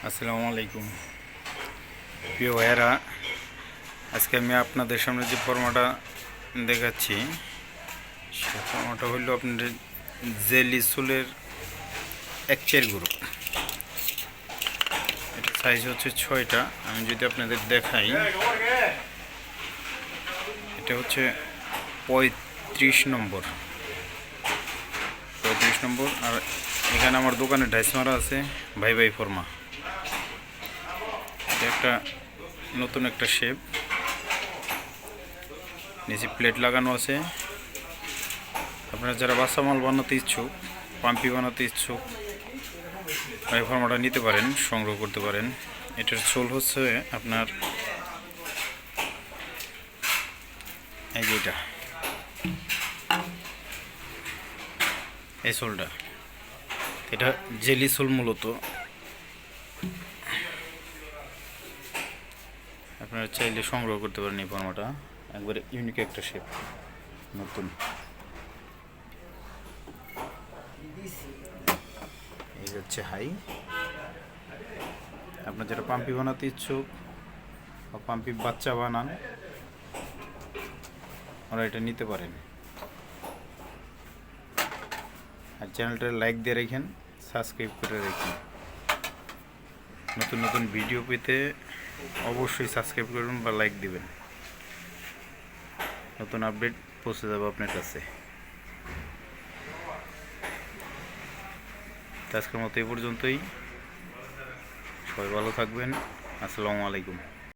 আসসালামু আলাইকুম প্রিয় ভাইয়েরা, আজকে আমি আপনাদের সামনে যে ফর্মাটা দেখাচ্ছি সে ফর্মাটা হলো আপনাদের জেলি সোলের একচের গ্রুপ। এটা সাইজ হচ্ছে 6টা। আমি যদি আপনাদের দেখাই, এটা হচ্ছে 35 নম্বর। আর এখানে আমার দোকানে ডাইস মারা আছে ভাই ভাই ফর্মা। এটা একটা নতুন একটা শেপ, নিচে প্লেট লাগানো আছে। আপনারা যারা বাচ্চা মাল বানাতে ইচ্ছুক, পাম্পি বানাতে ইচ্ছুক, এই ফর্মাটা নিতে পারেন, সংগ্রহ করতে পারেন। এটার সোল হচ্ছে আপনার এই যে এই সোলটা, এটা জেলি সোল মূলত। আপনারা চাইলে সংগ্রহ করতে পারেন এই ফর্মাটা। একবারে ইউনিক একটা শেপ, নতুন। এই হচ্ছে হাই। আপনার যারা পাম্পি বানাতে ইচ্ছুক বা পাম্পি বাচ্চা বানান, ওরা এটা নিতে পারেন। আর চ্যানেলটা লাইক দিয়ে রাখেন, সাবস্ক্রাইব করে রাখেন। নতুন নতুন ভিডিও পেতে অবশ্যই সাবস্ক্রাইব করবেন বা লাইক দিবেন। নতুন আপডেট পৌঁছে যাবে আপনার কাছে। আজকের মতো এই পর্যন্তই। সবাই ভালো থাকবেন। আসসালামু আলাইকুম।